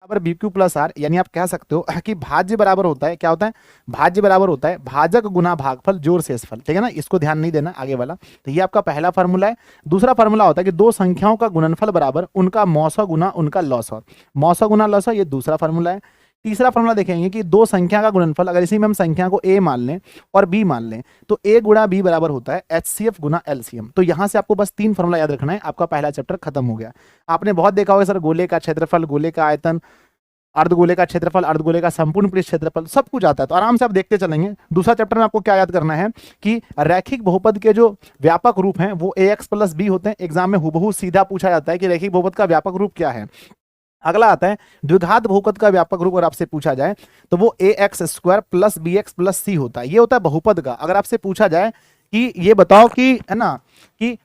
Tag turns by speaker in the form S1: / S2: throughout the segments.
S1: बराबर B Q plus are, यानी आप कह सकते हो कि भाज्य बराबर होता है, क्या होता है, भाज्य बराबर होता है भाजक गुना भागफल जोड़ शेषफल, ठीक है ना, इसको ध्यान नहीं देना आगे वाला। तो ये आपका पहला फार्मूला है। दूसरा फार्मूला होता है कि दो संख्याओं का गुणनफल बराबर उनका मौसा गुना उनका लौसा, मौसा गुना लौसा, ये दूसरा फार्मूला है। तीसरा फॉर्मूला देखेंगे कि दो संख्या का गुणनफल, अगर इसी में हम संख्या को a मान लें और b मान लें, तो a गुणा b बराबर होता है HCF गुना LCM। तो यहां से आपको बस 3 फॉर्मूला याद रखना है, आपका पहला चैप्टर खत्म हो गया। आपने बहुत देखा होगा सर, गोले का क्षेत्रफल, गोले का आयतन, अर्धगोले का क्षेत्रफल, अर्धगोले का संपूर्ण पृष्ठ क्षेत्रफल, सब कुछ आता है, तो आराम से आप देखते चलेंगे। दूसरा चैप्टर में आपको क्या याद करना है कि रैखिक बहुपद के जो व्यापक रूप हैं वो ax प्लस b होते हैं। एग्जाम में हुबहू सीधा पूछा जाता है कि रैखिक बहुपद का व्यापक रूप क्या है। अगला आता है द्विघात बहुपद का व्यापक रूप, अगर आपसे पूछा जाए तो वो ax square plus bx plus c होता है, ये होता है बहुपद का। अगर आपसे पूछा जाए कि ये बताओ कि है ना कि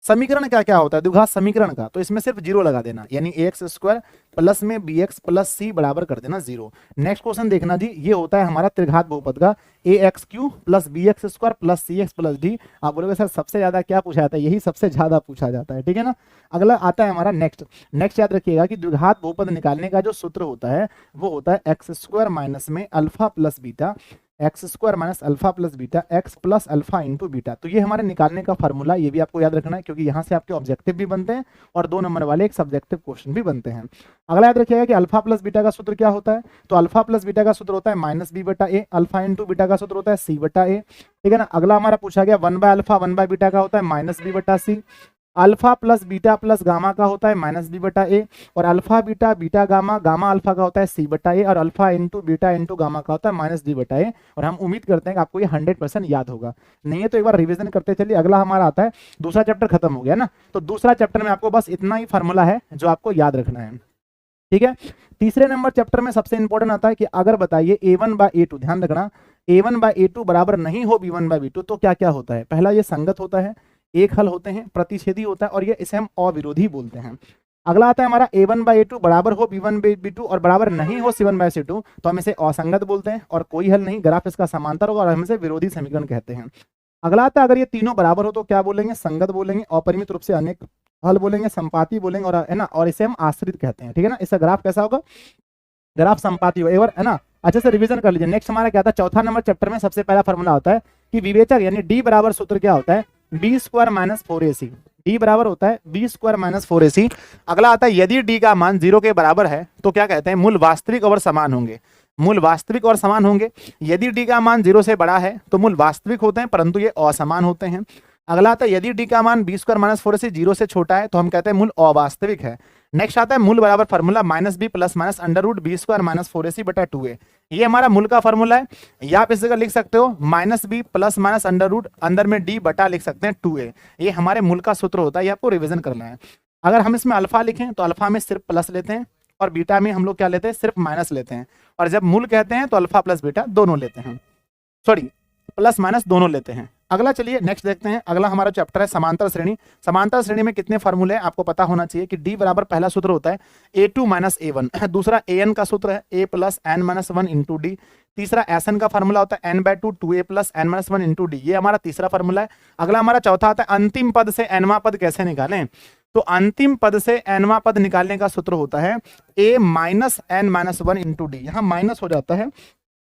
S1: समीकरण क्या क्या होता है द्विघात समीकरण का, तो इसमें सिर्फ 0 लगा देना, यानी ax स्क्वायर प्लस में bx प्लस c बराबर कर देना 0। नेक्स्ट क्वेश्चन देखना जी, ये होता है हमारा त्रिघात बहुपद का ax Q plus bx square plus cx plus d। आप बोलोगे सर सबसे ज्यादा क्या पूछा जाता है, यही सबसे ज्यादा पूछा जाता है, ठीक है ना। अगला आता है हमारा नेक्स्ट याद रखिएगा कि द्विघात बहुपद निकालने का जो सूत्र होता है वो होता है एक्स स्क्वायर माइनस में alpha plus beta, x square minus alpha plus beta, x plus alpha into beta. तो ये हमारे निकालने का फॉर्मूला, ये भी आपको याद रखना है क्योंकि यहाँ से आपके ऑब्जेक्टिव भी बनते हैं और 2 नंबर वाले एक सब्जेक्टिव क्वेश्चन भी बनते हैं। अगला याद रखिएगा कि अल्फा प्लस बीटा का सूत्र क्या होता है, तो अल्फा प्लस बीटा का सूत्र होता है माइनस बी बटा ए, अल्फा इंटू बीटा का सूत्र होता है सी बटा ए, ठीक है ना। अगला हमारा पूछा गया 1 बाय अल्फा 1 बाय बीटा का होता है माइनस बी बटा C, alpha plus beta plus gamma का होता है माइनस बी बटा ए, और alpha beta beta gamma gamma alpha का होता है सी बटा ए, और alpha into beta into gamma का होता है माइनस डी बटा ए। और हम उम्मीद करते हैं कि आपको ये 100% याद होगा, नहीं है तो एक बार रिवीजन करते चलिए। अगला हमारा आता है, दूसरा चैप्टर खत्म हो गया ना, तो दूसरा चैप्टर में आपको बस इतना ही फार्मूला है जो आपको याद रखना है, ठीक है। तीसरे नंबर चैप्टर में सबसे इंपॉर्टेंट आता है कि अगर बताइए a1 बाय a2, ध्यान रखना a1 बाय a2 बराबर नहीं हो b1 बाय b2 तो क्या क्या होता है। पहला ये संगत होता है, एक हल होते हैं, प्रतिच्छेदी होता है, और ये इसे हम अविरोधी बोलते हैं। अगला आता है हमारा a1 बाय a2 बराबर हो b1 बाय b2 और बराबर नहीं हो c1 बाय c2 तो हम इसे असंगत बोलते हैं और कोई हल नहीं, ग्राफ इसका समांतर होगा और हम इसे विरोधी समीकरण कहते हैं। अगला आता है अगर ये तीनों बराबर हो तो क्या बोलेंगे, संगत बोलेंगे, अपरिमित रूप से अनेक हल बोलेंगे, संपाती बोलेंगे, और है ना, और इसे हम आश्रित कहते हैं, ठीक है ना। इसका ग्राफ कैसा होगा, ग्राफ संपाती हो, एक बार है ना अच्छे से रिवीजन कर लीजिए। नेक्स्ट हमारा क्या था, चौथा नंबर चैप्टर में सबसे पहला फॉर्मूला होता है कि विवेचक यानी डी बराबर सूत्र क्या होता है, B square minus 4ac, D बराबर होता है बी स्क्वायर माइनस 4ac। अगला आता है यदि डी का मान 0 के बराबर है तो क्या कहते हैं, मूल वास्तविक और समान होंगे, मूल वास्तविक और समान होंगे। यदि डी का मान 0 से बड़ा है तो मूल वास्तविक होते हैं परंतु ये असमान होते हैं। अगला आता है यदि डी का मान बी स्क्वायर माइनस 4ac 0 से छोटा है तो हम कहते हैं मूल अवास्तविक है। नेक्स्ट आता है मूल बराबर formula minus B plus minus under root B square minus 4ac बटा 2a, ये हमारा मूल का फार्मूला है। या आप इस जगह लिख सकते हो minus B plus minus under root अंदर में डी बटा लिख सकते हैं 2a, ये हमारे मूल का सूत्र होता है, ये आपको रिवीजन करना है। अगर हम इसमें अल्फा लिखें तो अल्फा में सिर्फ प्लस लेते हैं और बीटा में हम लोग क्या लेते हैं, सिर्फ माइनस लेते हैं, और जब मूल कहते हैं तो अल्फा प्लस बीटा दोनों लेते हैं, सॉरी प्लस माइनस दोनों लेते हैं। अगला चलिए नेक्स्ट देखते हैं, अगला हमारा चैप्टर है समांतर श्रेणी। समांतर श्रेणी में कितने फॉर्मूले आपको पता होना चाहिए कि डी बराबर पहला सूत्र होता है a2 माइनस a1, दूसरा an का सूत्र है a plus n minus 1 into D, तीसरा sn का फॉर्मूला होता है n by 2 2a plus n minus 1 into D, ये हमारा तीसरा फॉर्मूला है। अगला हमारा चौथा आता है अंतिम पद से nवां पद कैसे निकालें, तो अंतिम पद से nवां पद निकालने का सूत्र होता है a minus n minus 1 into D, यहाँ माइनस हो जाता है।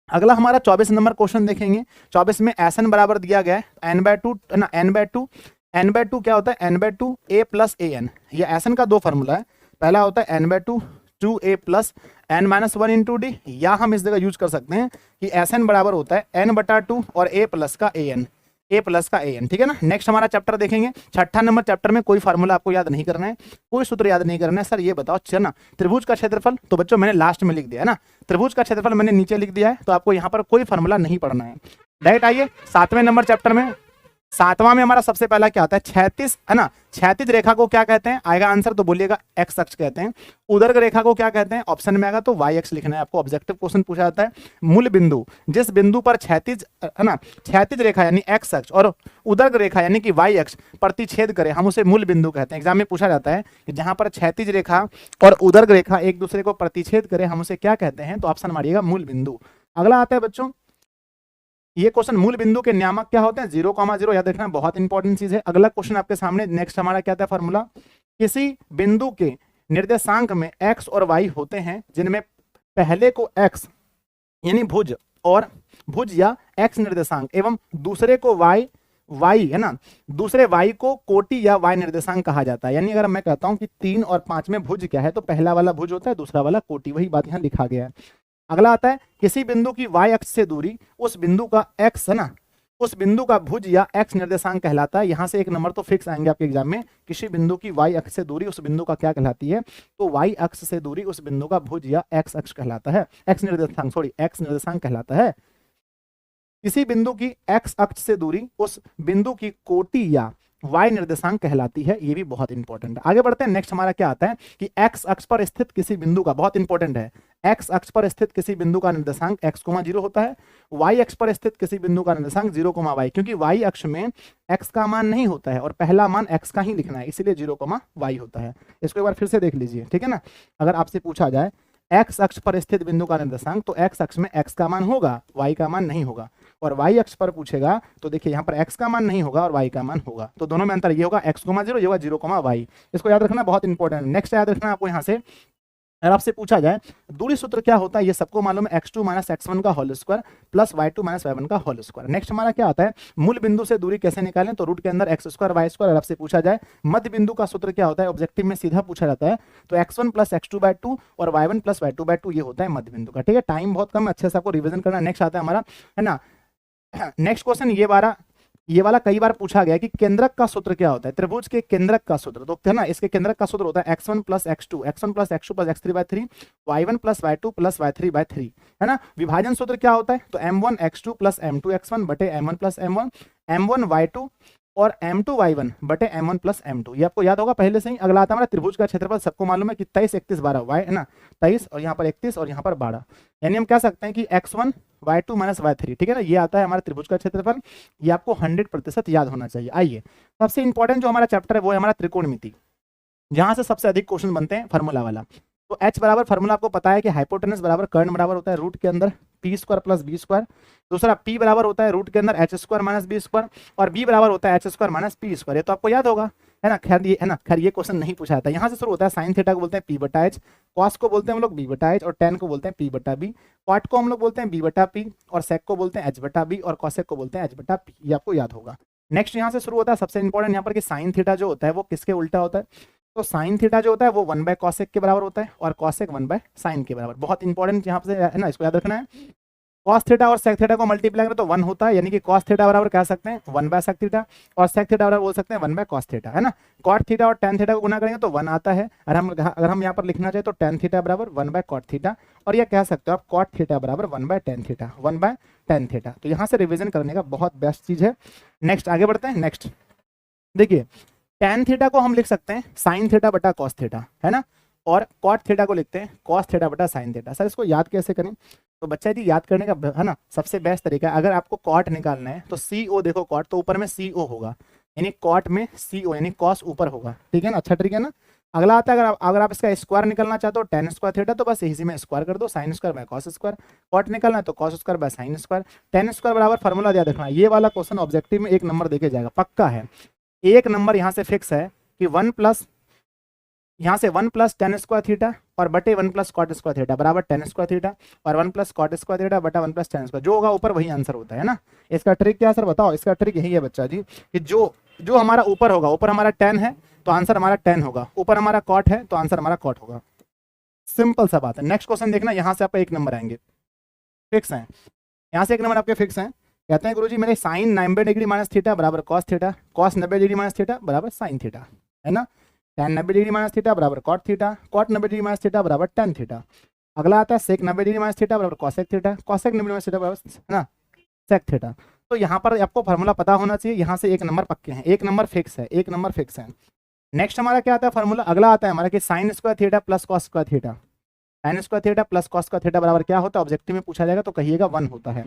S1: अगला हमारा 24 नंबर क्वेश्चन देखेंगे, 24 में Sn बराबर दिया गया है n बाय 2 ना n बाय 2 क्या होता है n by 2 a plus an, ये Sn का दो फार्मूला है, पहला होता है n by 2 2a plus n minus 1 into D, या हम इस जगह यूज कर सकते हैं कि Sn बराबर होता है n बटा 2 और a प्लस का an, ठीक है ना। नेक्स्ट हमारा चैप्टर देखेंगे, छठा नंबर चैप्टर में कोई फार्मूला आपको याद नहीं करना है, कोई सूत्र याद नहीं करना है। सर ये बताओ चलना त्रिभुज का क्षेत्रफल, तो बच्चों मैंने लास्ट में लिख दिया है ना, त्रिभुज का क्षेत्रफल मैंने नीचे लिख दिया है, तो आपको यहाँ पर कोई फार्मूला नहीं पढ़ना है। डायरेक्ट आइए 7वें नंबर चैप्टर में, 7वां में हमारा सबसे पहला क्या आता है, क्षैतिज है ना, क्षैतिज रेखा को क्या कहते हैं, आएगा आंसर तो बोलिएगा एक्स अक्ष कहते हैं। उदर्ग रेखा को क्या कहते हैं, ऑप्शन में आएगा तो वाई अक्ष लिखना है, आपको ऑब्जेक्टिव क्वेश्चन पूछा जाता है। मूल बिंदु, जिस बिंदु पर क्षैतिज है ना, क्षैतिज रेखा यानी एक्स अक्ष और उदर्ग रेखा यानी कि वाई अक्ष प्रतिच्छेद करे, हम उसे मूल बिंदु कहते हैं। एग्जाम में पूछा जाता है कि जहां पर क्षैतिज रेखा और उदर्ग रेखा एक दूसरे को प्रतिच्छेद करे हम उसे क्या कहते हैं, तो ऑप्शन मारिएगा मूल बिंदु। अगला आता है बच्चों ये क्वेश्चन, मूल बिंदु के नियामक क्या होते हैं, 0,0 याद रखना, बहुत इंपॉर्टेंट चीज है। अगला क्वेश्चन आपके सामने नेक्स्ट हमारा क्या था फॉर्मूला, किसी बिंदु के निर्देशांक में x और y होते हैं जिनमें पहले को x यानी भुज या x निर्देशांक एवं दूसरे को y है ना, दूसरे y को कोटि या y निर्देशांक कहा जाता है। यानी अगर मैं कहता हूं कि 3 और 5 में भुज क्या है तो पहला वाला भुज होता है, दूसरा वाला कोटि, वही बात यहां लिखा गया है। अगला आता है किसी बिंदु की y अक्ष से दूरी उस बिंदु का x है ना, उस बिंदु का भुज या x निर्देशांक कहलाता है। यहां से एक नंबर तो फिक्स आएंगे आपके एग्जाम में, किसी बिंदु की y अक्ष से दूरी उस बिंदु का क्या कहलाती है, तो y अक्ष से दूरी उस बिंदु का भुज या x अक्ष कहलाता है, x निर्देशांक कहलाता है। किसी बिंदु की x अक्ष से दूरी उस बिंदु की कोटि या y निर्देशांक कहलाती है। ये भी बहुत इंपॉर्टेंट है। आगे बढ़ते हैं। नेक्स्ट हमारा क्या आता है कि x अक्ष पर स्थित किसी बिंदु का, बहुत इंपॉर्टेंट है, x अक्ष पर स्थित किसी बिंदु का निर्देशांक x, 0 होता है। y अक्ष पर स्थित किसी बिंदु का निर्देशांक 0, y, क्योंकि y अक्ष में x का मान नहीं होता है और पहला मान x का ही लिखना है, इसीलिए 0, y होता है। इसको एक बार फिर से देख लीजिए, ठीक है ना। अगर आपसे पूछा जाए x अक्ष पर स्थित बिंदु का निर्देशांक, तो x अक्ष में x का मान होगा, y का मान नहीं होगा। और y अक्ष पर पूछेगा तो देखिए यहाँ पर x का मान नहीं होगा और y का मान होगा, तो दोनों में अंतर ये होगा x, 0, ये होगा 0, y। इसको याद रखना, बहुत इंपॉर्टेंट है। नेक्स्ट याद रखना आपको यहाँ से, अगर आपसे पूछा जाए दूरी सूत्र क्या होता है, ये सबको मालूम है, x2 - x1 का whole square plus y2 - y1 का होल स्क्वायर। नेक्स्ट हमारा क्या आता है, मूल बिंदु से दूरी कैसे निकालें, तो रूट के अंदर x स्क्वायर y स्क्वायर। अगर आपसे पूछा जाए मध्य बिंदु का सूत्र क्या होता है, ऑब्जेक्टिव में सीधा पूछा जाता है, तो x1 + x2/2 और y1 + y2/2 ये होता है मध्य बिंदु का, ठीक है। टाइम बहुत कम है, अच्छे से आपको रिविजन करना। नेक्स्ट आता है हमारा, है ना, नेक्स्ट क्वेश्चन ये वाला कई बार पूछा गया कि केंद्रक का सूत्र क्या होता है, त्रिभुज के केंद्रक का सूत्र, तो है ना, इसके केंद्रक का सूत्र होता है x1 + x2 + x3/3 y1 + y2 + y3/3, है ना। विभाजन सूत्र क्या होता है, तो m1 x2 + m2 x1 बटे m1 + m1, m1 y2 और m2 y1 बटे m1 + m2, ये आपको याद होगा पहले से ही। अगला आता है हमारा त्रिभुज का क्षेत्रफल, सबको मालूम है कि 23, 31, 12 y, है ना, 23 और यहाँ पर 31 और यहाँ पर 12, यानी हम कह सकते हैं कि x1 y2 - y3, ठीक है ना, ये आता है हमारा त्रिभुज का क्षेत्रफल। ये आपको 100% याद होना चाहिए। आइए, सबसे इंपॉर्टेंट जो हमारा चैप्टर है वो है हमारा त्रिकोणमिति, जहां से सबसे अधिक क्वेश्चन बनते हैं, फार्मूला वाला। तो h बराबर फार्मूला आपको पता है कि हाइपोटेनस बराबर कर्ण बराबर होता है रूट के अंदर p² + b²। दूसरा p बराबर होता है रूट के अंदर h² - b², और b बराबर होता है h² - p²। ये तो आपको याद होगा, है ना। खैर ये क्वेश्चन नहीं पूछा जाता। यहाँ से शुरू होता है। साइन थीटा को बोलते हैं p/h, कॉस को बोलते हैं हम लोग b/h, और टेन को बोलते हैं p/b, कॉट को हम लोग बोलते हैं b/p, और सेक को बोलते हैं h/b, और कॉसेक को बोलते हैं h/p। ये आपको याद होगा। नेक्स्ट यहाँ से शुरू होता है सबसे इंपॉर्टेंट यहाँ पर कि साइन थीटा जो होता है वो किसके उल्टा होता है, तो साइन थीटा जो होता है वो 1/cosec के बराबर होता है और कॉसेक 1/sin के बराबर। बहुत इंपॉर्टेंट यहाँ से है ना, इसको याद रखना है। कॉस थीटा और सेक थीटा को मल्टीप्लाई करें तो 1 होता है, यानी कि कॉस थीटा बराबर कह सकते हैं 1/sec थीटा, और सेक थीटा बराबर बोल सकते हैं 1/cos थीटा, है ना। कॉट थीटा और टेन थीटा को गुना करेंगे तो 1 आता है। अगर हम यहाँ पर लिखना चाहे तो टेन थीटा बराबर 1/cot थीटा, और यह कह सकते हो आप कॉट थीटा बराबर 1/tan थीटा, 1/tan थीटा। तो यहाँ से रिविजन करने का बहुत बेस्ट चीज है। नेक्स्ट आगे बढ़ते हैं। नेक्स्ट देखिए, tan थीटा को हम लिख सकते हैं sin थीटा बटा cos थीटा, है ना, और cot थीटा को लिखते हैं cos थीटा बटा sin थीटा। सर इसको याद कैसे करें, तो बच्चा यदि याद करने का, है ना, सबसे बेस्ट तरीका है, अगर आपको cot निकालना है तो CO देखो, cot तो ऊपर में CO होगा, यानी cot में CO यानी cos ऊपर होगा, ठीक है ना, अच्छा तरीका है ना। अगला आता है अगर आप इसका स्क्वायर निकालना चाहते हो tan स्क्वायर थीटा, तो बस इसी में स्क्वायर कर दो, sin square by cos square. cot निकालना है तो cos square by sin square. tan square बराबर फार्मूला याद रखना। ये वाला क्वेश्चन ऑब्जेक्टिव में 1 नंबर देके जाएगा, पक्का है। 1 नंबर यहाँ से फिक्स है कि 1 प्लस यहाँ से 1 + tan स्क्वायर थीटा और बटे 1 + cot स्क्वायर थीटा बराबर tan स्क्वायर थीटा, और 1 + cot स्क्वायर थीटा बटा 1 + tan स्क्वायर, जो होगा ऊपर वही आंसर होता है ना। इसका ट्रिक क्या सर बताओ, इसका ट्रिक यही है बच्चा जी कि जो हमारा ऊपर होगा, ऊपर हमारा tan है तो आंसर हमारा tan होगा, ऊपर हमारा cot है तो आंसर हमारा cot होगा। सिंपल सा बात है। नेक्स्ट क्वेश्चन देखना, यहाँ से आपका 1 नंबर आएंगे फिक्स है, यहाँ से 1 नंबर आपके फिक्स हैं। कहते हैं गुरुजी मेरे sin 90 डिग्री माइनस थीटा बराबर cos theta, cos 90 degree minus theta बराबर sin थीटा, है ना। tan 90 डिग्री माइनस थीटा बराबर cot theta, cot 90 degree minus theta बराबर tan थीटा। अगला आता है sec 90 डिग्री माइनस थीटा बराबर cosec theta, cosec 90 degree minus theta बराबर, है ना, sec थीटा। तो यहाँ पर आपको फार्मूला पता होना चाहिए। यहाँ से 1 नंबर पक्के हैं, 1 नंबर फिक्स है, 1 नंबर फिक्स है। नेक्स्ट हमारा क्या आता है फार्मूला, अगला आता है हमारा कि sin square theta plus cos square theta, sin square theta plus cos square theta बराबर क्या होता है, ऑब्जेक्टिव में पूछा जाएगा तो कहिएगा 1 होता है।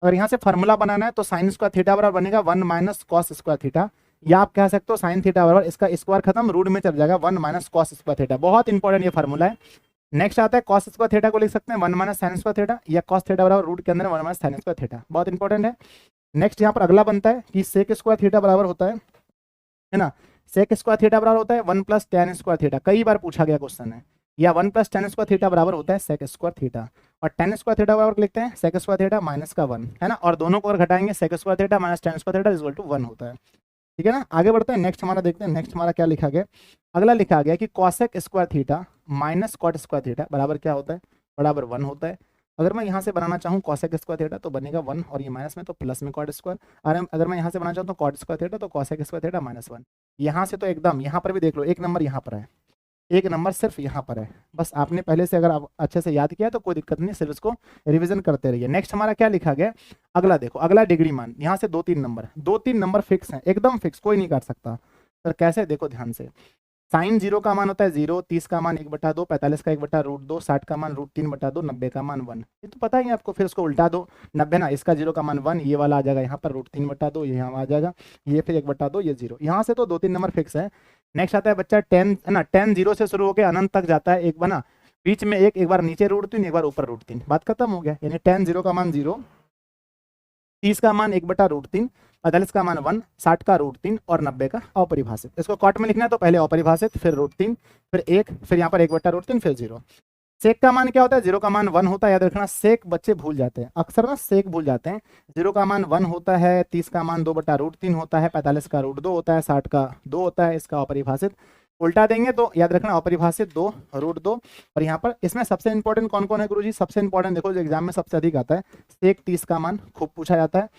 S1: अगर यहाँ से फार्मूला बनाना है तो sin स्क्वायर थीटा बराबर बनेगा 1 - cos स्क्वायर थीटा, या आप कह सकते हो sin थीटा बराबर, इसका स्क्वायर खत्म, रूट में चल जाएगा 1 - cos स्क्वायर थीटा। बहुत इंपॉर्टेंट ये फार्मूला है। नेक्स्ट आता है cos स्क्वायर थीटा को लिख सकते हैं 1 - sin स्क्वायर थीटा, या cos थीटा बराबर रूट के अंदर 1 - sin स्क्वायर थीटा, बहुत इंपॉर्टेंट है। नेक्स्ट यहाँ पर अगला बनता है कि sec स्क्वायर थीटा बराबर होता है ना, सेक स्क्वायर थीटा बराबर होता है 1 प्लस टेन स्क्वायर थीटा, कई बार पूछा गया क्वेश्चन है, या 1 प्लस टेन स्क्वायर थीटा बराबर होता है सेक स्क्वायर थीटा, और टेन स्क्वायर थीटा बराबर लिखते हैं सेक स्क्वायर थीटा माइनस का 1, है ना, और दोनों को अगर घटाएंगे sec square theta minus tan square theta equal to 1 होता है। ठीक है ना, आगे बढ़ते हैं, नेक्स्ट हमारा देखते हैं, नेक्स्ट हमारा क्या लिखा गया। अगला लिखा गया कि cosec square theta minus cot square theta बराबर क्या होता है, बराबर 1 होता है। अगर मैं यहाँ से बनाना चाहूँ कॉसेक स्क्वायर थीटा तो बनेगा 1, और ये माइनस में तो प्लस में कॉट स्क्वायर, और अगर मैं यहाँ से बनाना चाहूँ तो कॉट स्क्वायर थीटा तो कॉसेक स्क्वायर थीटा माइनस 1। यहाँ से तो एकदम, यहाँ पर भी देख लो एक नंबर यहाँ पर है, एक नंबर सिर्फ यहाँ पर है, बस आपने पहले से अगर आप अच्छे से याद किया तो कोई दिक्कत नहीं, सिर्फ इसको रिवीजन करते रहिए। नेक्स्ट हमारा क्या लिखा गया, अगला देखो, अगला डिग्री मान, यहाँ से 2-3 नंबर फिक्स हैं, एकदम फिक्स, कोई नहीं काट सकता। सर कैसे, देखो ध्यान से, साइन 0 का मान होता है 0, 30 का मान 1/2, 45 का 1/√2, 60 का मान √3/2, 90 का मान 1, ये तो पता ही है आपको। फिर उसको उल्टा दो, 90 ना, इसका 0 का मान 1, ये वाला आ जाएगा यहाँ पर √3/2, ये यहाँ आ जाएगा, ये फिर 1/2, ये 0, यहाँ से तो 2-3 नंबर फिक्स है। नेक्स्ट आता है बच्चा 10, है ना, 10 0 से शुरू होकर अनंत तक जाता है, एक बना बीच में एक बार नीचे √3, एक बार ऊपर √3, बात खत्म हो गया। यानी 10 0 का मान 0, 30 का मान 1/√3, 45 का मान 1, 60 का √3 और 90 का अपरिभाषित। इसको कॉट में लिखना है तो पहले अपरिभाषित, फिर √3, फिर 1, फिर यहाँ पर 1/√3, फिर 0। सेक का मान क्या होता है, 0 का मान 1 होता है, याद रखना, सेक बच्चे भूल जाते हैं अक्सर ना, सेक भूल जाते हैं। 0 का मान 1 होता है, 30 का मान 2/√3 होता है, 45 का √2 होता है, 60 का 2 होता है, इसका अपरिभाषित उल्टा देंगे तो याद रखना अपरिभाषित 2 √2। और यहाँ पर इसमें सबसे इंपॉर्टेंट कौन कौन है गुरुजी, सबसे इंपॉर्टेंट देखो जो एग्जाम में सबसे अधिक आता है, सेक 30 का मान खूब पूछा जाता है,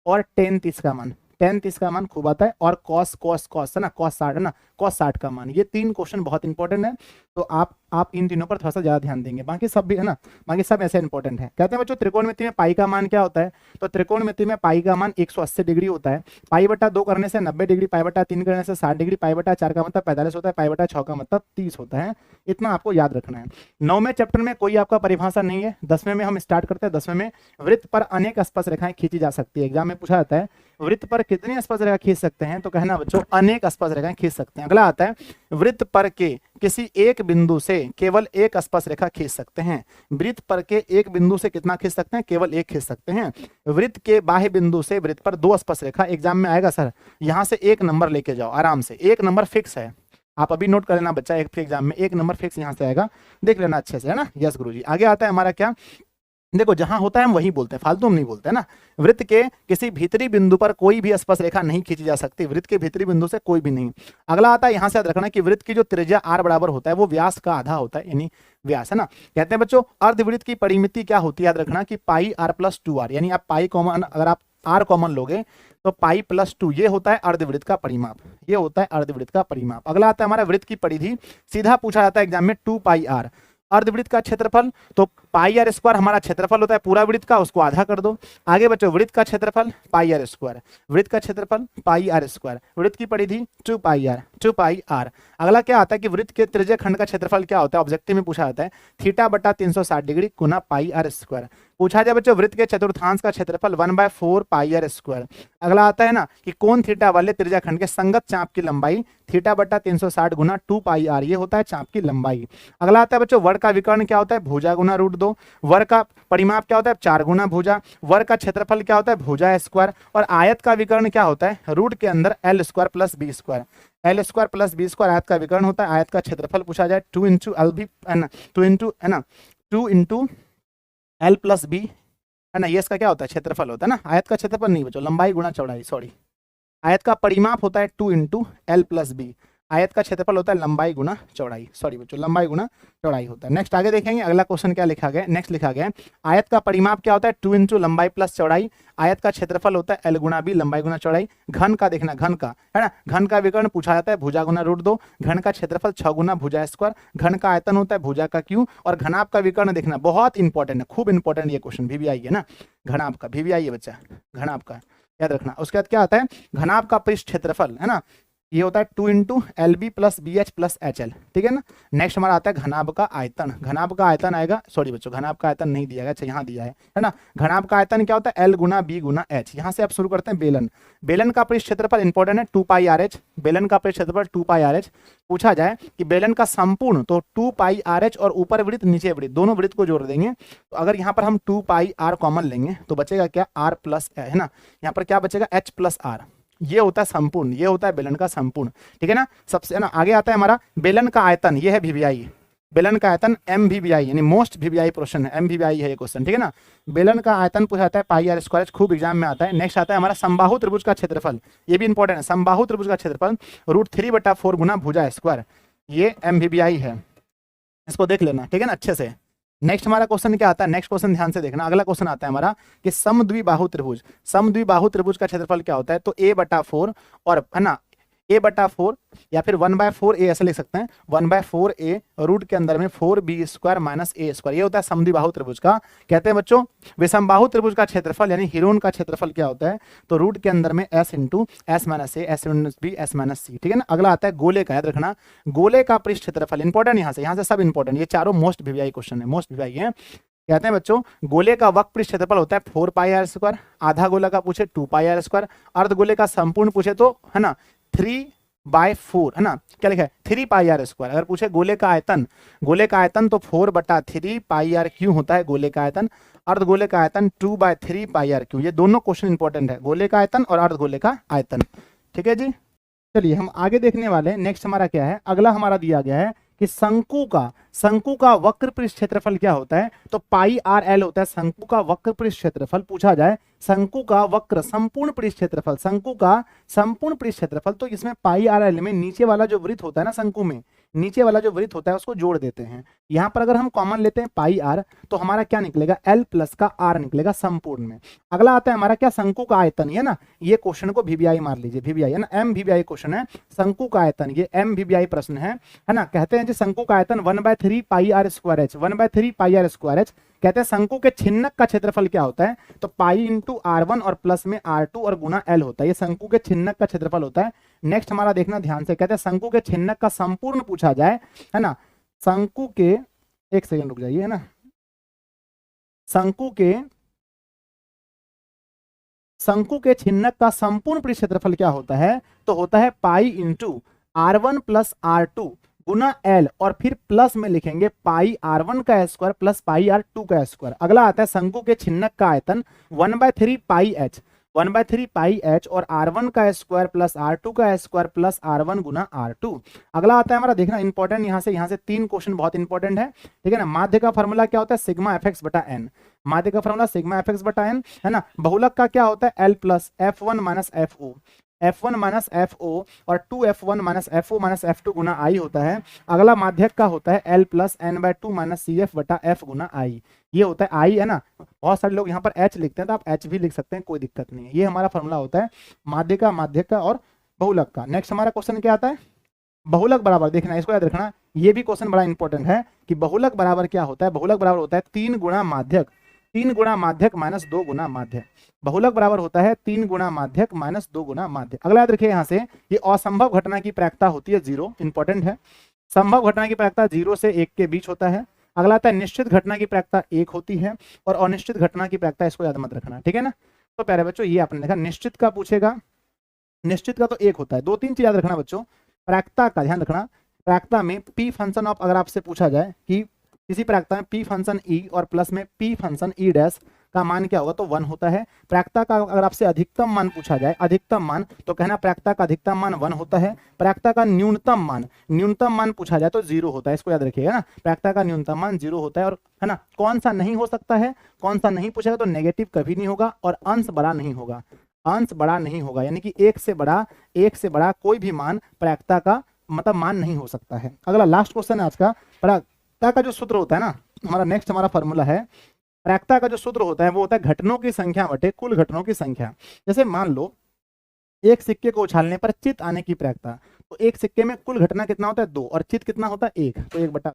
S1: और टेन 30 का मान, टेन 30 का मान खूब आता है, और कॉस कॉस कॉस है ना, कॉस 60 है ना, कॉस 60 का मान, ये 3 क्वेश्चन बहुत इंपॉर्टेंट है। तो आप इन तीनों पर थोड़ा सा ज्यादा ध्यान देंगे, बाकी सब भी है ना, बाकी सब ऐसे इंपॉर्टेंट है। कहते हैं बच्चों त्रिकोणमिति में पाई का मान क्या होता है, तो त्रिकोणमिति में पाई का मान 180 डिग्री होता है, पाई/2 करने से 90 डिग्री, पाई/3 करने से 60 डिग्री, पाई/4 का मतलब 45 होता है, पाई/6 का मतलब 30 होता है। इतना आपको याद रखना है। 9वें चैप्टर में कोई आपका परिभाषा नहीं है, 10वें में हम स्टार्ट करते हैं। 10वें में वृत्त पर अनेक स्पर्श रेखाएं खींची जा सकती है, एग्जाम में पूछा जाता है वृत्त पर कितनी स्पर्श रेखा खींच सकते हैं, तो कहना बच्चों अनेक स्पर्श रेखाएं खींच सकते हैं। अगला आता है वृत्त पर के किसी एक बिंदु से केवल एक स्पर्श रेखा खींच सकते हैं। वृत्त पर के एक बिंदु से कितना खींच सकते हैं, केवल एक खींच सकते हैं। वृत्त के बाह्य बिंदु से वृत्त पर 2 स्पर्श रेखा, एग्जाम में आएगा सर, यहां से 1 नंबर लेके जाओ आराम से, 1 नंबर फिक्स है, आप अभी नोट कर लेना बच्चा, एक एग्जाम में 1 नंबर फिक्स यहां से आएगा, देख लेना अच्छे से, है ना। यस गुरुजी, आगे आता है हमारा क्या, देखो जहां होता है हम वही बोलते हैं, फालतू हम नहीं बोलते है ना। वृत्त के किसी भीतरी बिंदु पर कोई भी स्पर्श रेखा नहीं खींची जा सकती, वृत्त के भीतरी बिंदु से कोई भी नहीं। अगला आता है, यहां से याद रखना कि वृत्त की जो त्रिज्या r बराबर होता है वो व्यास का आधा होता है, यानी व्यास, है ना। कहते हैं बच्चों अर्धवृत्त की परिमिति क्या होती है, याद रखना कि पाई r + 2r, यानी आप पाई कॉमन, अगर आप r कॉमन लोगे तो पाई + 2, ये होता है अर्धवृत्त का परिमाप, ये होता है अर्धवृत्त का परिमाप। अगला आता है हमारा वृत्त की परिधि, सीधा पूछा जाता है एग्जाम में 2πr। अर्धवृत्त का क्षेत्रफल, तो πr² हमारा क्षेत्रफल होता है पूरा वृत्त का, उसको आधा कर दो। आगे बच्चों वृत्त का क्षेत्रफल πr², वृत्त का क्षेत्रफल πr², वृत्त की परिधि 2πr। अगला क्या आता है कि वृत्त के त्रिज्य खंड का क्षेत्रफल क्या होता है, ऑब्जेक्टिव में पूछा जाता है θ/360 डिग्री गुना πr²। पूछा जाए बच्चों वृत्त के चतुर्थांश का क्षेत्रफल 1/4 πr²। अगला आता है ना कि कोण थीटा वाले त्रिज्या खंड के संगत चाप की लंबाई θ/360 गुना 2πr, ये होता है चाप की लंबाई। अगला आता है बच्चों वर्ग का विकर्ण क्या होता है, भुजा गुना √2। वर्ग का परिमाप क्या होता है, 4 गुना भुजा। वर्ग का क्षेत्रफल क्या होता है, भुजा²। और आयत का विकर्ण क्या होता है, रूट के अंदर l² + b², l² + b² आयत का विकर्ण होता है। आयत का क्षेत्रफल पूछा जाए 2 × l b, है ना, 2 × l + b, है ना, ये इसका क्या होता है, क्षेत्रफल होता है ना। आयत का क्षेत्रफल नहीं बच्चों, लंबाई गुना चौड़ाई, सॉरी, आयत का परिमाप होता है 2 × l + b, आयत का क्षेत्रफल होता है लंबाई गुना चौड़ाई, सॉरी बच्चों, लंबाई गुना चौड़ाई होता है। नेक्स्ट आगे देखेंगे, अगला क्वेश्चन क्या लिखा गया, नेक्स्ट लिखा गया है आयत का परिमाप क्या होता है 2 × लंबाई + चौड़ाई, आयत का क्षेत्रफल होता है l गुना b, लंबाई गुना चौड़ाई। घन का देखना, घन का, है ना, घन का विकर्ण पूछा जाता है भुजा गुना √2। घन का क्षेत्रफल 6 गुना भुजा²। घन का आयतन होता है भुजा का q। और घनाभ का विकर्ण देखना, बहुत इंपॉर्टेंट है, खूब इंपॉर्टेंट ये क्वेश्चन भी आई है ना, घनाभ का भी आई है बच्चा, घनाभ का याद रखना। उसके बाद क्या आता है, घनाभ का पृष्ठ क्षेत्रफल, है ना, ये होता है 2 × LB + BH + HL, ठीक है ना। नेक्स्ट हमारा आता है घनाभ का आयतन। घनाभ का आयतन आएगा, सॉरी बच्चों, घनाभ का आयतन नहीं दिया गया, अच्छा यहाँ दिया है ना। घनाभ का आयतन क्या होता है, L गुना B गुना H। यहाँ से आप शुरू करते हैं बेलन। बेलन का पृष्ठ क्षेत्रफल इंपॉर्टेंट है 2πRH, बेलन का पृष्ठ क्षेत्रफल 2πRH। पूछा जाए कि बेलन का संपूर्ण, तो 2πRH और ऊपर वृत्त नीचे वृत्त, दोनों वृत्त को जोड़ देंगे। तो अगर यहाँ पर हम 2πr कॉमन लेंगे तो बचेगा क्या, r + है ना, यहाँ पर क्या बचेगा h + r, ये होता है संपूर्ण, ये होता है बेलन का संपूर्ण, ठीक है ना। सबसे ना आगे आता है हमारा बेलन का आयतन, ये है वीवीआई, बेलन का आयतन एम वीवीआई, यानी मोस्ट वीवीआई क्वेश्चन है, एम वीवीआई है ये क्वेश्चन, ठीक है ना। बेलन का आयतन पूछा जाता है पाई आर स्क्वायर, खूब एग्जाम में आता है। नेक्स्ट आता है हमारा समबाहु त्रिभुज का क्षेत्रफल, ये भी इंपॉर्टेंट है। समबाहु त्रिभुज का क्षेत्रफल √3/4 गुना भुजा स्क्वायर, ये एम वीवीआई है, इसको देख लेना, ठीक है ना अच्छे से। नेक्स्ट हमारा क्वेश्चन क्या आता है, नेक्स्ट क्वेश्चन ध्यान से देखना, अगला क्वेश्चन आता है हमारा कि समद्विबाहु त्रिभुज, समद्विबाहु त्रिभुज का क्षेत्रफल क्या होता है, तो a/4 और है ना a/4 या फिर 1/4a ऐसे लिख सकते हैं, 1/4a रूट के अंदर में 4b² - a², ये होता है समद्विबाहु त्रिभुज का। कहते हैं बच्चों विषमबाहु त्रिभुज का क्षेत्रफल यानी हीरोन का क्षेत्रफल क्या होता है, तो रूट के अंदर में s × s - a, s - b, s - c, ठीक है ना। अगला आता है गोले का, याद रखना गोले का पृष्ठ क्षेत्रफल, इंपॉर्टेंट यहाँ से सब इंपॉर्टेंट, ये चारों मोस्ट वीवीआई क्वेश्चन है, मोस्ट वीवीआई है। कहते हैं बच्चों गोले का वक्र पृष्ठ क्षेत्रफल होता है 4πr², आधा गोला का पूछे 2πr², अर्ध गोले का संपूर्ण पूछे तो है ना 3/4, है ना, क्या लिखा है 3πr²। अगर पूछे गोले का आयतन, गोले का आयतन तो 4/3πr क्यों होता है गोले का आयतन, अर्ध गोले का आयतन 2/3πr क्यों, ये दोनों क्वेश्चन इंपॉर्टेंट है, गोले का आयतन और अर्ध गोले का आयतन, ठीक है जी। चलिए हम आगे देखने वाले हैं, नेक्स्ट हमारा क्या है, अगला हमारा दिया गया है कि शंकु का वक्र पृष्ठ क्षेत्रफल क्या होता है, तो πrl होता है शंकु का वक्र पृष्ठ क्षेत्रफल। पूछा जाए शंकु का वक्र संपूर्ण पृष्ठ क्षेत्रफल, शंकु का संपूर्ण पृष्ठ क्षेत्रफल, तो इसमें πrl में नीचे वाला जो वृत्त होता है ना शंकु में, नीचे वाला जो वृत्त होता है उसको जोड़ देते हैं। यहाँ पर अगर हम कॉमन लेते हैं πr तो हमारा क्या निकलेगा l + का r निकलेगा संपूर्ण में। अगला आता है हमारा क्या शंकु का आयतन, है ना, ये क्वेश्चन को वीवीआई मार लीजिए, वीवीआई है ना, एम वीवीआई क्वेश्चन है, शंकु का आयतन ये एम वीवीआई प्रश्न है ना। कहते हैं शंकु का आयतन 1/3πr²h, 1/3πr²h। कहते हैं शंकु के छिन्नक का क्षेत्रफल क्या होता है, तो पाई × r1 और प्लस में r2 और गुना l होता है, ये शंकु के छिन्नक का क्षेत्रफल होता है। नेक्स्ट हमारा देखना ध्यान से, कहते हैं शंकु के छिन्नक का संपूर्ण पूछा जाए, है ना, शंकु के, एक सेकंड रुक जाइए, है ना, शंकु के छिन्नक का संपूर्ण पृष्ठ क्षेत्रफल क्या होता है, तो होता है पाई × r1 + r2 गुना l और फिर प्लस में लिखेंगे πr1 का स्क्वायर प्लस πr2 का स्क्वायर। अगला आता है शंकु के छिन्नक का आयतन 1/3πh, 1/3πh और r1 का स्क्वायर प्लस r2 का स्क्वायर प्लस r1 गुना r2। अगला आता है हमारा देखना इंपॉर्टेंट, यहाँ से 3 क्वेश्चन बहुत इंपॉर्टेंट है, ठीक है ना। माध्य का फॉर्मूला क्या होता है, सिग्मा fx/n, माध्य का फॉर्मूला सिग्मा fx/n, है ना। बहुलक का क्या होता है l + f1 - fo, f1 - fo और 2f1 - fo - f2 Guna i होता है। अगला माध्यक का होता है l + n/2 - cf/f Guna i, ये होता है i, है ना। बहुत सारे लोग यहाँ पर h लिखते हैं तो आप h भी लिख सकते हैं, कोई दिक्कत नहीं है। ये हमारा फॉर्मूला होता है माध्यक का और बहुलक का। नेक्स्ट हमारा क्वेश्चन क्या आता है, बहुलक बराबर, देखना इसको याद रखना, ये भी क्वेश्चन बड़ा इंपॉर्टेंट है कि बहुलक बराबर क्या होता है। बहुलक बराबर होता है 3 गुणा माध्यक, 3 गुणा माध्यक माइनस 2 गुना माध्यक। बहुलक बराबर होता है 3 गुणा माध्यक माइनस 2 गुना माध्यक। अगला याद रखिए यहाँ से, ये असंभव घटना की प्रायिकता होती है 0, इंपॉर्टेंट है। संभव घटना की प्रायिकता 0 से 1 के बीच होता है। अगला आता है निश्चित घटना की प्रायिकता 1 होती है और अनिश्चित घटना की प्रायिकता, इसको याद मत रखना, ठीक है ना। तो प्यारे बच्चों ये आपने देखा, निश्चित का पूछेगा, निश्चित का तो 1 होता है। 2-3 चीज याद रखना बच्चों, प्रायिकता का ध्यान रखना, प्रायिकता में p फंक्शन ऑफ, अगर आपसे पूछा जाए कि किसी प्रायिकता में p फंक्शन e और प्लस में p फंक्शन e डैश का मान क्या होगा, तो 1 होता है। प्रायिकता का अगर आपसे अधिकतम मान पूछा जाए, अधिकतम मान, तो कहना प्रायिकता का अधिकतम मान 1 होता है। प्रायिकता का न्यूनतम मान पूछा जाए तो 0 होता है, इसको याद रखिएगा ना, प्रायिकता का न्यूनतम मान 0 होता है। और है ना, कौन सा नहीं हो सकता है, कौन सा नहीं पूछेगा, तो नेगेटिव कभी नहीं होगा और अंश बड़ा नहीं होगा, अंश बड़ा नहीं होगा, यानी कि 1 से बड़ा कोई भी मान प्रायिकता का मतलब मान नहीं हो सकता है। अगला लास्ट क्वेश्चन है आज का, प्रायिकता का जो सूत्र होता है ना, हमारा नेक्स्ट हमारा फॉर्मूला है, प्रायिकता का जो सूत्र होता है वो होता है घटनों की संख्या बटे कुल घटनों की संख्या। जैसे मान लो एक सिक्के को उछालने पर चित आने की प्रायिकता, तो एक सिक्के में कुल घटना कितना होता है 2 और चित कितना होता है 1, तो 1/2।